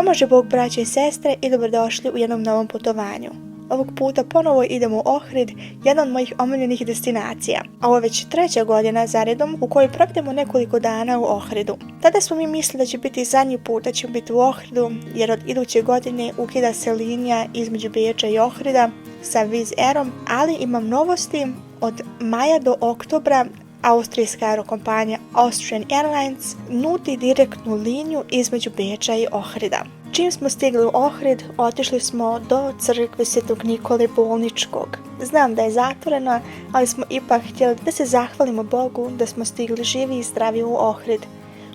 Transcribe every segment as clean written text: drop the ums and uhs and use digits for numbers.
Pomože Bog, braće i sestre, i dobrodošli u jednom novom putovanju. Ovog puta ponovo idemo u Ohrid, jedna od mojih omiljenih destinacija. A ovo je već 3. godina zaredom u kojoj provedemo nekoliko dana u Ohridu. Tada smo mi mislili da će biti zadnji put da ćemo biti u Ohridu, jer od iduće godine ukida se linija između Beča i Ohrida sa Wizz Airom, ali imam novosti. Od maja do oktobra austrijska aerokompanija Austrian Airlines nudi direktnu liniju između Beča i Ohrida. Čim smo stigli u Ohrid, otišli smo do crkve Svetog Nikole Bolničkog. Znam da je zatvorena, ali smo ipak htjeli da se zahvalimo Bogu da smo stigli živi i zdravi u Ohrid.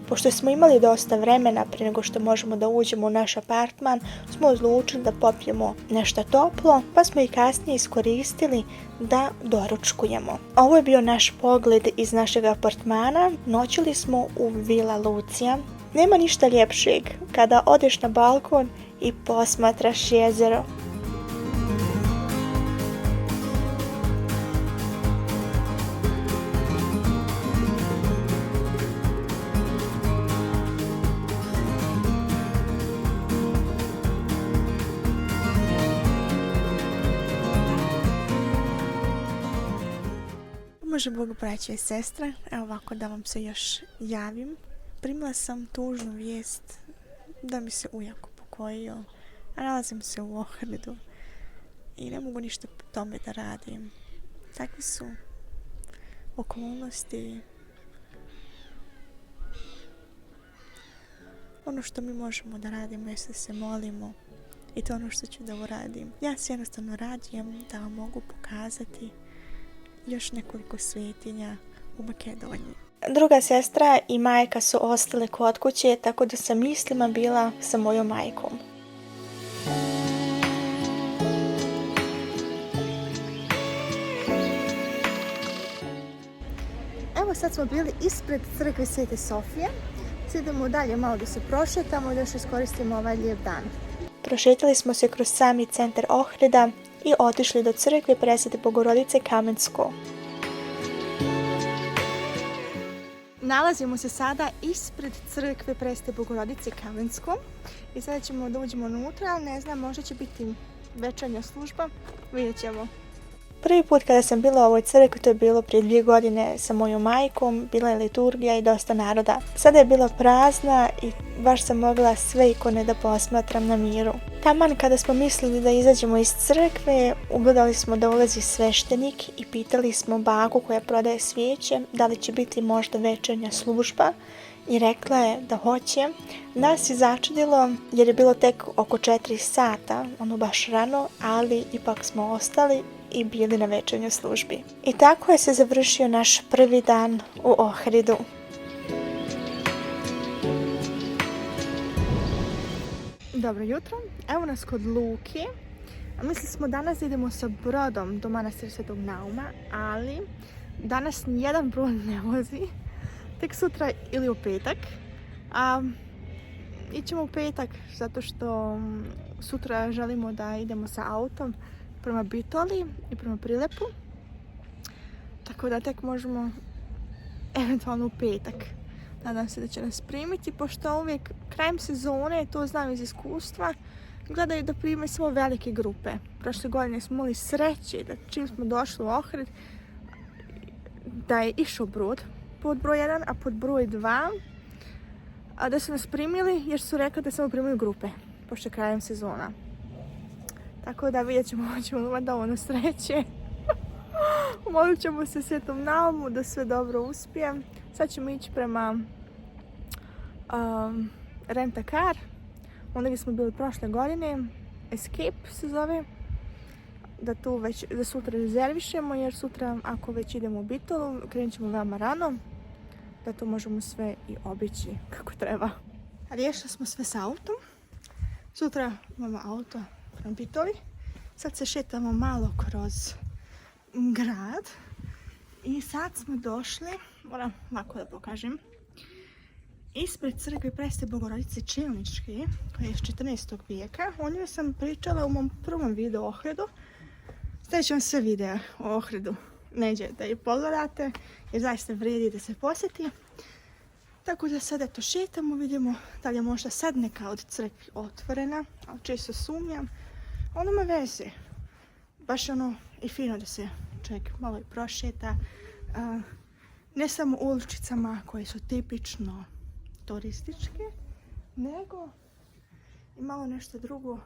Pošto smo imali dosta vremena prije nego što možemo da uđemo u naš apartman, smo odlučili da popijemo nešto toplo, pa smo i kasnije iskoristili da doručkujemo. Ovo je bio naš pogled iz našeg apartmana. Noćili smo u Vila Lucija. Nema ništa ljepšeg kada odeš na balkon i posmatraš jezero. Može Bog, braće i sestre, evo ovako da vam se još javim. Primila sam tužnu vijest da mi se ujak upokojio, a nalazim se u Ohridu i ne mogu ništa po tome da radim. Takve su okolnosti. Ono što mi možemo da radimo je da se molimo i to je ono što ću da uradim. Ja se jednostavno radim da vam mogu pokazati još nekoliko svetinja u Makedoniji. Druga sestra i majka su ostale kod kuće, tako da sam mislima bila sa mojom majkom. Evo sad smo bili ispred crkve Svete Sofije. Sad idemo dalje malo da se prošetamo i da još iskoristimo ovaj lijep dan. Prošetali smo se kroz sami centar Ohrida i otišli do crkve Presvete Bogorodice Kamensko. Nalazimo se sada ispred crkve Presvete Bogorodice Kamensko i sada ćemo da uđemo unutra, ali ne znam, možda će biti večernja služba, vidjet ćemo. Prvi put kada sam bila u ovoj crkvi, to je bilo prije 2 godine sa mojom majkom, bila je liturgija i dosta naroda. Sada je bila prazna i baš sam mogla sve ikone da posmatram na miru. Taman kada smo mislili da izađemo iz crkve, ugledali smo da ulazi sveštenik i pitali smo baku koja prodaje svijeće da li će biti možda večernja služba i rekla je da hoće. Nas je začudilo jer je bilo tek oko 4 sata, ono baš rano, ali ipak smo ostali i bili na večernjoj službi. I tako je se završio naš prvi dan u Ohridu. Dobro jutro, evo nas kod luke. Mislili smo danas da idemo sa brodom do manastira Svetog Nauma, ali danas nijedan brod ne vozi, tek sutra ili u petak. Ićemo u petak zato što sutra želimo da idemo sa autom prema Bitoli i prema Prilepu, tako da tek možemo eventualno u petak. Nadam se da će nas primiti, pošto uvijek krajem sezone, to znam iz iskustva, gledaju da prime samo velike grupe. Prošle godine smo imali sreće da čim smo došli u Ohrid, da je išao brod pod broj 1, a pod broj 2 da su nas primili jer su rekli da samo primaju grupe, pošto je krajem sezona. Tako da vidjet ćemo, hoćemo imati dovoljno sreće. Molit ćemo se Svetom Naumu da sve dobro uspije. Sad ćemo ići prema Rent a Car. Onda gdje smo bili prošle godine. Escape se zove. Da tu već za sutra rezervišemo, jer sutra ako već idemo u Bitolu, krenut ćemo veoma rano. Da to možemo sve i obići kako treba. Riješili smo sve s autom. Sutra imamo auto prema Bitoli. Sad se šetamo malo kroz grad. I sad smo došli, moram ovako da pokažem, ispred crkve Presvete Bogorodice Čilničke, koja je iz 14. vijeka. O njoj sam pričala u mom prvom videu o Ohridu. Stavit ću vam sve videa o Ohridu neđe da je pogledate, jer zaista vrijedi da se posjeti. Tako da sad eto šetamo, vidimo da li je možda sad neka od crkvi otvorena, ali često sumnjam. Ono me veze. Baš ono i fino da se čovjek malo i prošeta. Ne samo uličicama koje su tipično turističke, nego i malo nešto drugo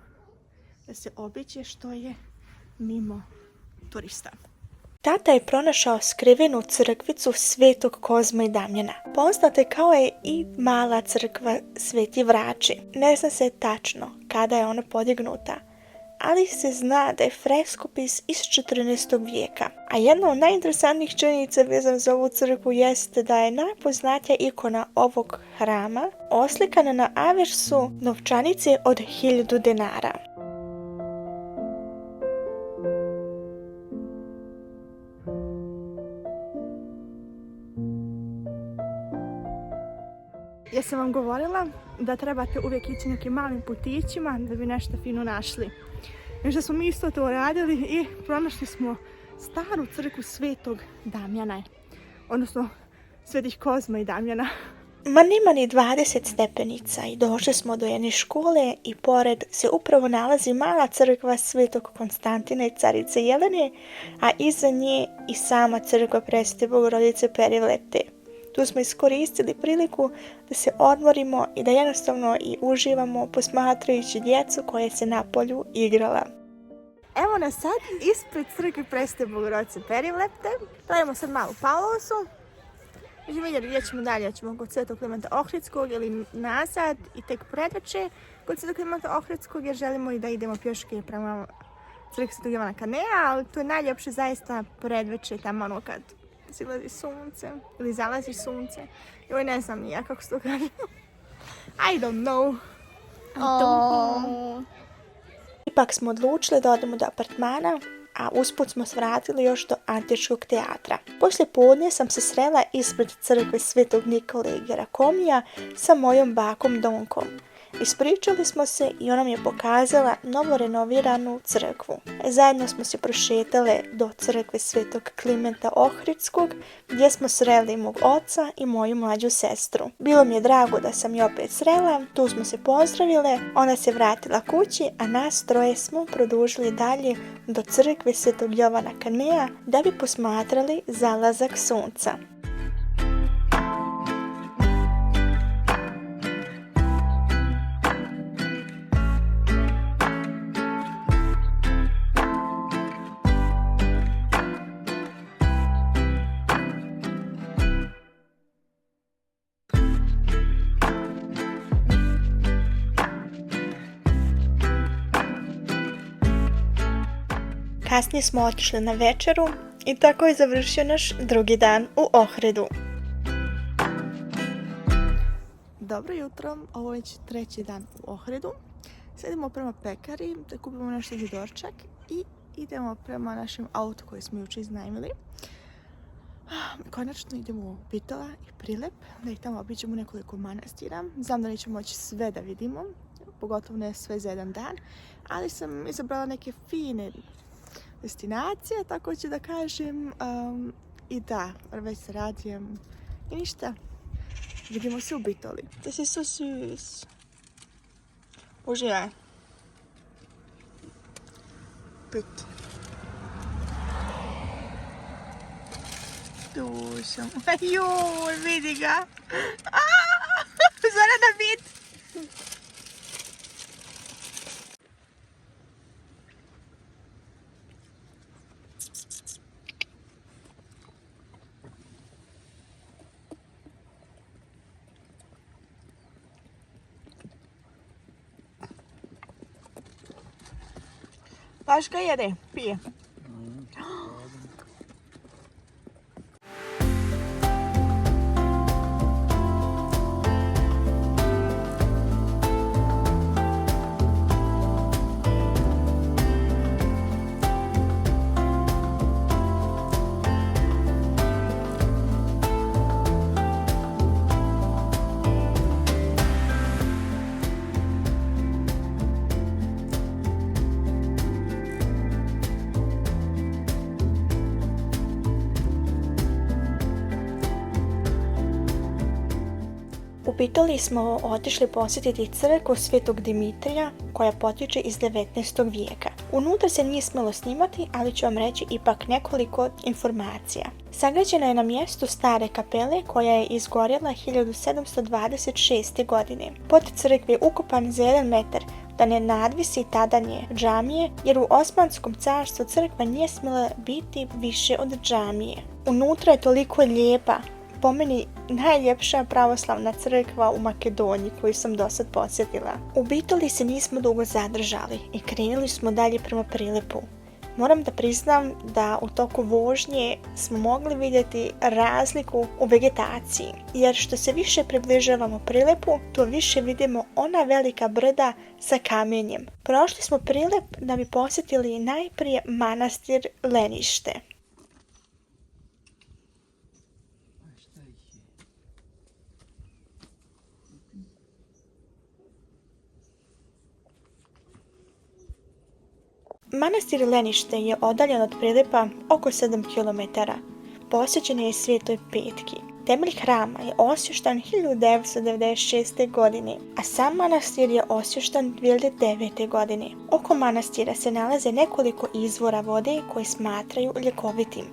da se obiđe što je mimo turista. Tata je pronašao skrivenu crkvicu Svetog Kozma i Damjana. Poznate kao je i mala crkva Sveti Vrači. Ne zna se tačno kada je ona podignuta, ali se zna da je freskopis iz 14. vijeka. A jedna od najinteresantnijih činjenica vezana za ovu crkvu jeste da je najpoznatija ikona ovog hrama oslikana na aversu novčanice od 1000 dinara. Ja sam vam govorila da trebate uvijek ići nekim malim putićima da bi nešto fino našli. I što smo mi isto to radili i pronašli smo staru crkvu Svetog Damjana, odnosno Svetih Kozma i Damjana. Ma nema ni 20 stepenica i došli smo do jedne škole i pored se upravo nalazi mala crkva Svetog Konstantina i carice Jelene, a iza nje i sama crkva Presvete Bogorodice Perivlete. Tu smo iskoristili priliku da se odmorimo i da jednostavno i uživamo posmatrajući djecu koje se na polju igrala. Evo nas sad ispred crkve Presvete Bogorodice Perivlete. Pravimo sad malu pauzu. Među vidjeli gdje ćemo dalje, ćemo kod Svetog Klimenta Ohridskog ili nazad i tek predveče kod Svetog Klimenta Ohridskog jer želimo i da idemo pješke prema crkvi Svetog Ivana Kanea, ali to je najljepše zaista predveče tamo ono kad silazi sunce ili zalazi sunce. Joj, ne znam ni ja kako se to kaže. I don't know. Ipak smo odlučili da odemo do apartmana, a usput smo svratili još do Antičkog teatra. Poslije podne sam se srela ispred crkve Svetog Nikole i Gerakomija sa mojom bakom Donkom. Ispričali smo se i ona mi je pokazala novo renoviranu crkvu. Zajedno smo se prošetale do crkve Svetog Klimenta Ohridskog gdje smo sreli mog oca i moju mlađu sestru. Bilo mi je drago da sam je opet srela, tu smo se pozdravile, ona se vratila kući, a nas troje smo produžili dalje do crkve Svetog Jovana Kanea da bi posmatrali zalazak sunca. Kasnije smo otišli na večeru i tako je završio naš drugi dan u Ohridu. Dobro jutro, ovo je već treći dan u Ohridu. Sad idemo prema pekari da kupimo nešto za doručak i idemo prema našem autu koji smo jučer iznajmili. Konačno idemo u Bitola i Prilep, da ih tamo obiđemo nekoliko manastira. Znam da nećemo moći sve da vidimo, pogotovo ne sve za jedan dan, ali sam izabrala neke fine destinacije, tako ću da kažem. I da, već se radim i ništa. Vidimo se u Bitoli. Das ist so süß. Uživaj. Bitte. Tu sam. Joj, vidi ga. Zorana, bit. Baš ga jede, pije. Bitoli smo otišli posjetiti crkvu Svetog Dimitrija koja potiče iz 19. vijeka. Unutra se nije smjelo snimati, ali ću vam reći ipak nekoliko informacija. Sagrađena je na mjestu stare kapele koja je izgorjela 1726. godine. Pod crkvi je ukopan za 1 metar da ne nadvisi tadanje džamije, jer u Osmanskom carstvu crkva nije smjela biti više od džamije. Unutra je toliko lijepa, po meni najljepša pravoslavna crkva u Makedoniji koju sam dosad posjetila. U Bitoli se nismo dugo zadržali i krenuli smo dalje prema Prilipu. Moram da priznam da u toku vožnje smo mogli vidjeti razliku u vegetaciji, jer što se više približavamo Prilipu, to više vidimo ona velika brda sa kamenjem. Prošli smo Prilip da bi posjetili najprije manastir Lenište. Manastir Lenište je odaljen od Prilipa oko 7 km. Posvećen je Svetoj Petki. Temelj hrama je osvještan 1996. godine, a sam manastir je osvještan 2009. godine. Oko manastira se nalaze nekoliko izvora vode koji smatraju ljekovitim.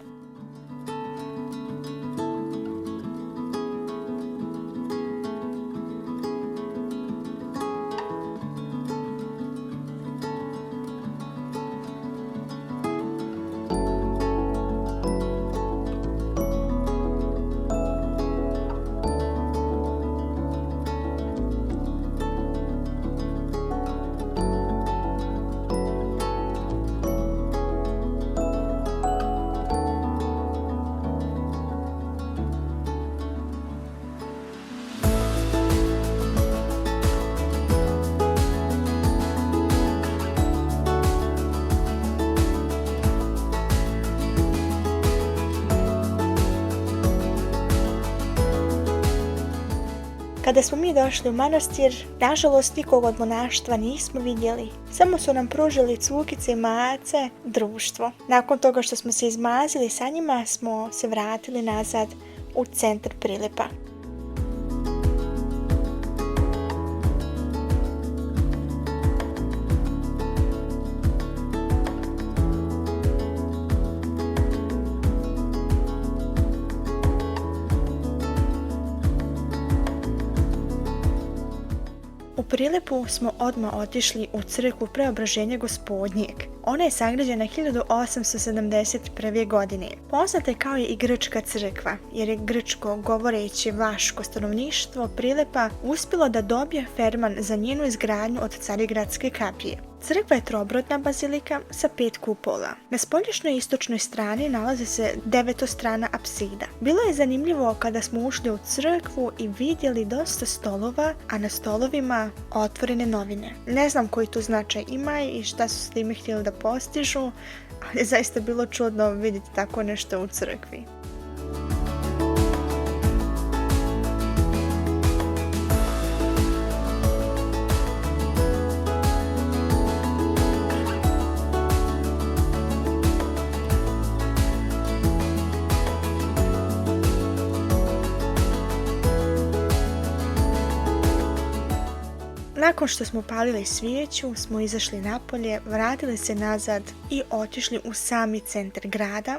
Kada smo mi došli u manastir, nažalost nikog od monaštva nismo vidjeli. Samo su nam pružili cukice i mace, društvo. Nakon toga što smo se izmazili sa njima, smo se vratili nazad u centar Prilipa. U Prilipu smo odmah otišli u crkvu Preobraženja Gospodnjeg. Ona je sagrađena 1871. godine. Poznata je kao i grčka crkva, jer je grčko govoreći vaško stanovništvo Prilipa uspjelo da dobije ferman za njenu izgradnju od Carigradske kapije. Crkva je trobrotna bazilika sa 5 kupola. Na spoljašnjoj istočnoj strani nalazi se 9-strana apsida. Bilo je zanimljivo kada smo ušli u crkvu i vidjeli dosta stolova, a na stolovima otvorene novine. Ne znam koji tu značaj ima i šta su s time htjeli da postižu, ali zaista bilo čudno vidjeti tako nešto u crkvi. Nakon što smo palili svijeću, smo izašli napolje, vratili se nazad i otišli u sami centar grada,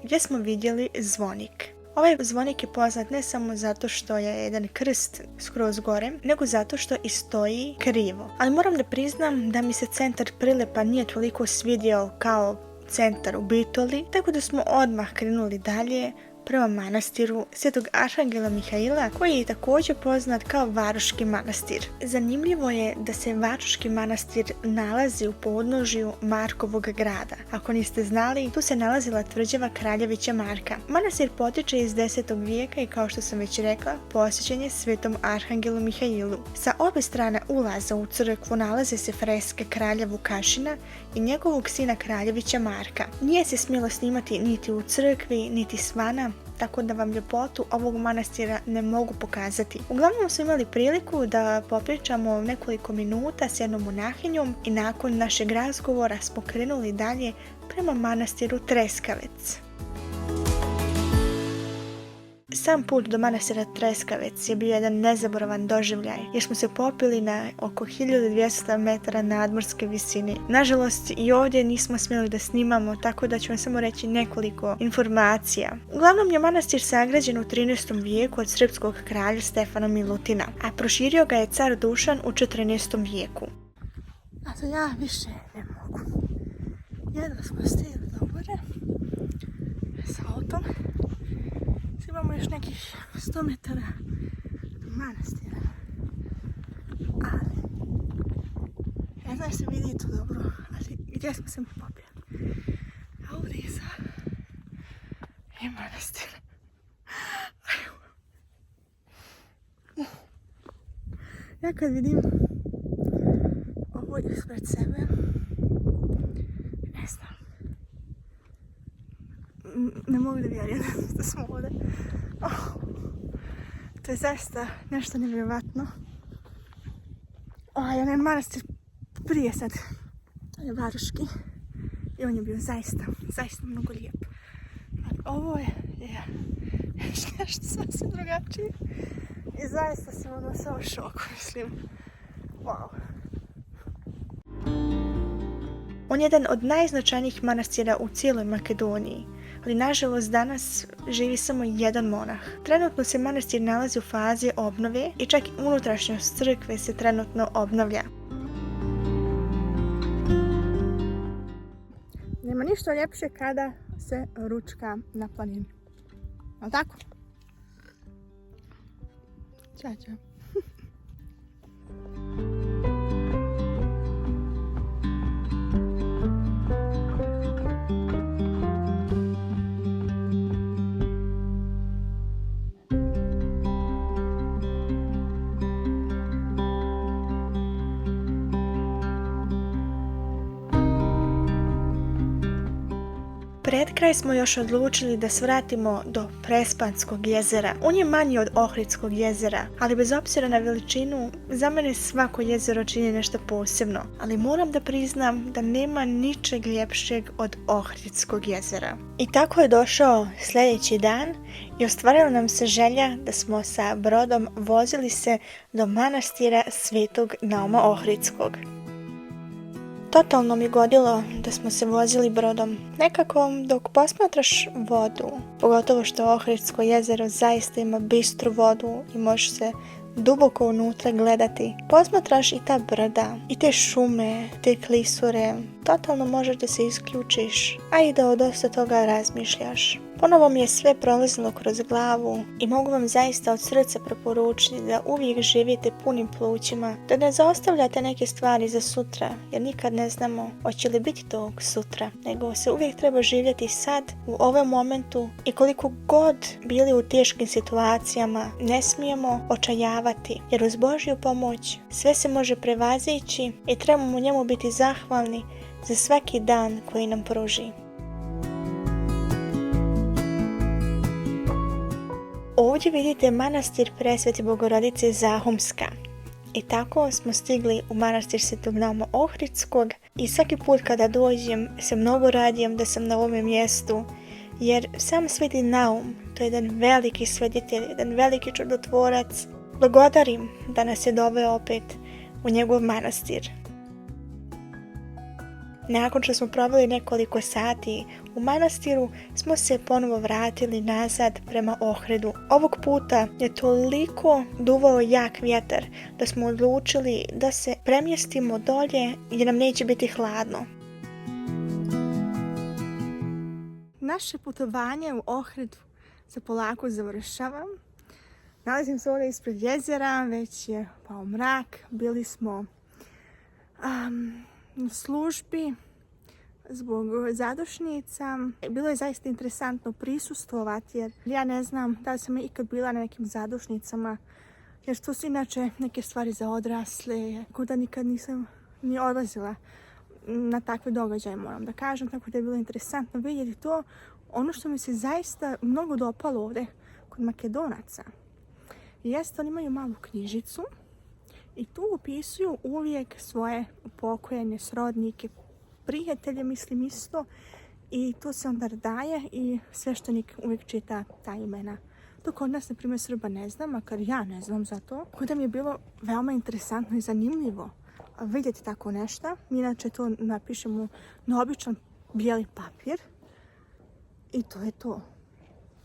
gdje smo vidjeli zvonik. Ovaj zvonik je poznat ne samo zato što je jedan krst skroz gore, nego zato što i stoji krivo. Ali moram da priznam da mi se centar Prilipa nije toliko svidio kao centar u Bitoli, tako da smo odmah krenuli dalje prema manastiru Svetog Arhangela Mihaila, koji je također poznat kao Varoški manastir. Zanimljivo je da se Varoški manastir nalazi u podnožju Markovog grada. Ako niste znali, tu se nalazila tvrđava Kraljevića Marka. Manastir potiče iz 10. vijeka i kao što sam već rekla, posvećen je Svetom Arhangelu Mihailu. Sa obje strane ulaza u crkvu nalaze se freske kralja Vukašina i njegovog sina Kraljevića Marka. Nije se smjelo snimati niti u crkvi, niti svana, tako da vam ljepotu ovog manastira ne mogu pokazati. Uglavnom smo imali priliku da popričamo nekoliko minuta s jednom monahinjom i nakon našeg razgovora smo krenuli dalje prema manastiru Treskavec. Sam put do manastira Treskavec je bio jedan nezaboravan doživljaj, jer smo se popili na oko 1200 metara nadmorske visine. Nažalost, i ovdje nismo smjeli da snimamo, tako da ću vam samo reći nekoliko informacija. Uglavnom je manastir sagrađen u 13. vijeku od srpskog kralja Stefana Milutina, a proširio ga je car Dušan u 14. vijeku. A to ja više ne mogu. Jedva smo stigli do gore s autom. Imamo još nekih 100 metara do manastira. Ali, ne znam se vidi tu dobro, ali gdje smo se popijali. A ovdje je manastir. Ja kad vidim ovo ispred sebe, ne znam. Ne mogu da vjerujem da smo ovdje. To je zaista nešto nevjerovatno. Onaj manastir prije sad je Varuški i on je bio zaista mnogo lijep. Ali ovo je nešto sasvim drugačije i zaista sam ono samo šoku, mislim. Wow. On je jedan od najznačajnijih manastira u cijeloj Makedoniji, ali nažalost danas živi samo jedan monah. Trenutno se manastir nalazi u fazi obnove i čak i unutrašnjost crkve se trenutno obnavlja. Nema ništa ljepše kada se ručka na planini. Ali tako? Ćao. Pred kraj smo još odlučili da svratimo do Prespanskog jezera. On je manji od Ohridskog jezera, ali bez obzira na veličinu, za mene svako jezero čini nešto posebno. Ali moram da priznam da nema ničeg ljepšeg od Ohridskog jezera. I tako je došao sljedeći dan i ostvarila nam se želja da smo sa brodom vozili se do manastira Svetog Nauma Ohridskog. Totalno mi godilo da smo se vozili brodom. Nekako dok posmatraš vodu, pogotovo što Ohridsko jezero zaista ima bistru vodu i može se duboko unutra gledati. Posmatraš i ta brda, i te šume, te klisure. Totalno možeš da se isključiš, a i da od dosta toga razmišljaš. Ponovo mi je sve prolazilo kroz glavu i mogu vam zaista od srca preporučiti da uvijek živite punim plućima, da ne zaostavljate neke stvari za sutra, jer nikad ne znamo hoće li biti tog sutra, nego se uvijek treba živjeti sad, u ovom momentu i koliko god bili u teškim situacijama, ne smijemo očajavati, jer uz Božju pomoć sve se može prevazići i trebamo njemu biti zahvalni za svaki dan koji nam pruži. Ovdje vidite manastir Presvete Bogorodice Zahumska. I tako smo stigli u manastir Svetog Nauma Ohridskog i svaki put kada dođem se mnogo radujem da sam na ovome mjestu, jer sam Sveti Naum, to je jedan veliki svetitelj, jedan veliki čudotvorac. Blagodarim da nas je doveo opet u njegov manastir. Nakon što smo proveli nekoliko sati u manastiru, smo se ponovo vratili nazad prema Ohridu. Ovog puta je toliko duvao jak vjetar da smo odlučili da se premjestimo dolje gdje nam neće biti hladno. Naše putovanje u Ohrid se polako završava. Nalazim se ovdje ispred jezera, već je pao mrak, bili smo na službi zbog zadušnica. Bilo je zaista interesantno prisustvovati, jer ja ne znam da li sam ikad bila na nekim zadušnicama, jer to su inače neke stvari za odrasle, tako da nikad nisam ni odlazila na takve događaje, moram da kažem, tako da je bilo interesantno vidjeti to. Ono što mi se zaista mnogo dopalo ovdje kod Makedonaca jeste, oni imaju malu knjižicu i tu upisuju uvijek svoje upokojene srodnike, prijatelje, mislim isto, i tu se onda daje i sveštenik uvijek čita ta imena To kod nas, na primjer, Srba ne znam, makar ja ne znam za to. Kod mi je bilo veoma interesantno i zanimljivo vidjeti tako nešto. Mi inače to napišemo na običan bijeli papir i to je to.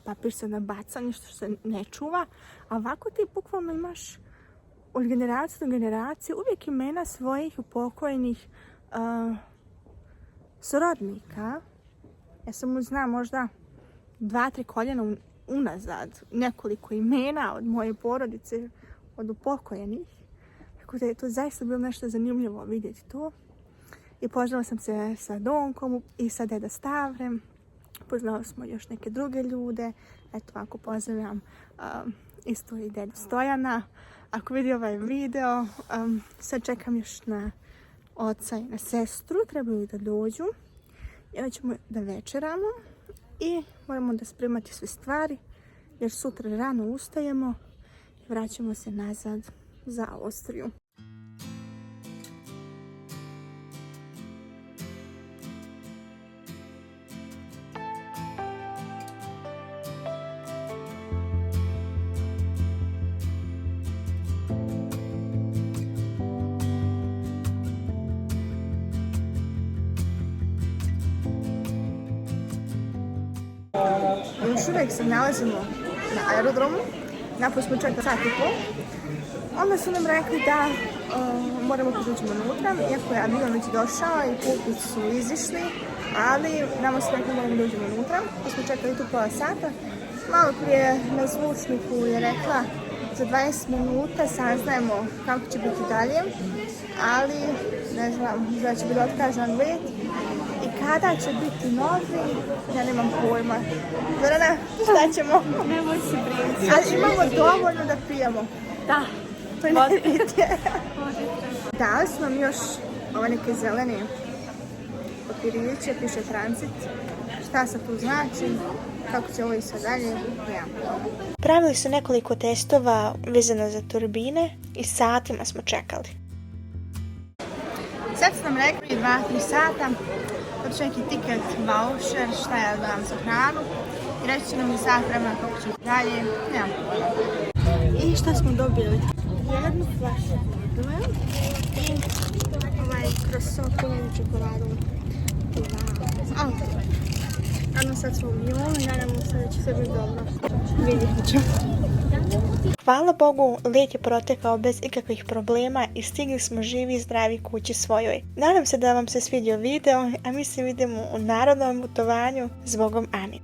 Papir se nabaca, ništa se ne čuva, a ovako ti bukvalno imaš od generacije do generacije uvijek imena svojih upokojnih srodnika. Ja samo znam možda 2-3 koljena unazad nekoliko imena od moje porodice, od upokojenih. Tako da je to zaista bilo nešto zanimljivo vidjeti to. I poznala sam se sa Donkom i sa Deda Stavrem. Poznala smo još neke druge ljude. Eto, ako pozdravljam isto i Dedu Stojana. Ako vidi ovaj video, sad čekam još na oca i na sestru. Trebaju da dođu. I onda ćemo da večeramo. I moramo da spremati sve stvari. Jer sutra rano ustajemo i vraćamo se nazad za Austriju. Još uvijek se nalazimo na aerodromu, napoj smo čekali sat i pol. Onda su nam rekli da moramo pođemo unutra, iako je avion već došao i putnici su izišli, ali nama su rekli da moramo dođemo unutra, pa smo čekali tu pola sata. Malo prije na zvučniku je rekla za 20 minuta saznajemo kako će biti dalje, ali ne znam, da će biti otkazan let. I kada će biti novi, ja nemam pojma. Zorana, šta ćemo? Nemoj se brinuti. Ali imamo dovoljno da pijemo. Da. Dali su nam još ove neke zelene papiriće, piše tranzit. Šta se tu znači, kako će ovo i sad dalje, nemam. Pravili su nekoliko testova vezano za turbine i satima smo čekali. Sad su nam rekli 2-3 sata, otići neki tiket, voucher, šta je da nam za hranu i reći će nam i sat vremena kako ćemo dalje, nemam. I šta smo dobili? Jednu flašu vodove i ovaj croissant punjeni čokoladom. Wow. Nadam sad smo u avionu i nadam se da će sve biti dobro. Vidjet ćemo. Hvala Bogu, let je protekao bez ikakvih problema i stigli smo živi i zdravi kući svojoj. Nadam se da vam se svidio video, a mi se vidimo u narodnom putovanju. S Bogom, amin.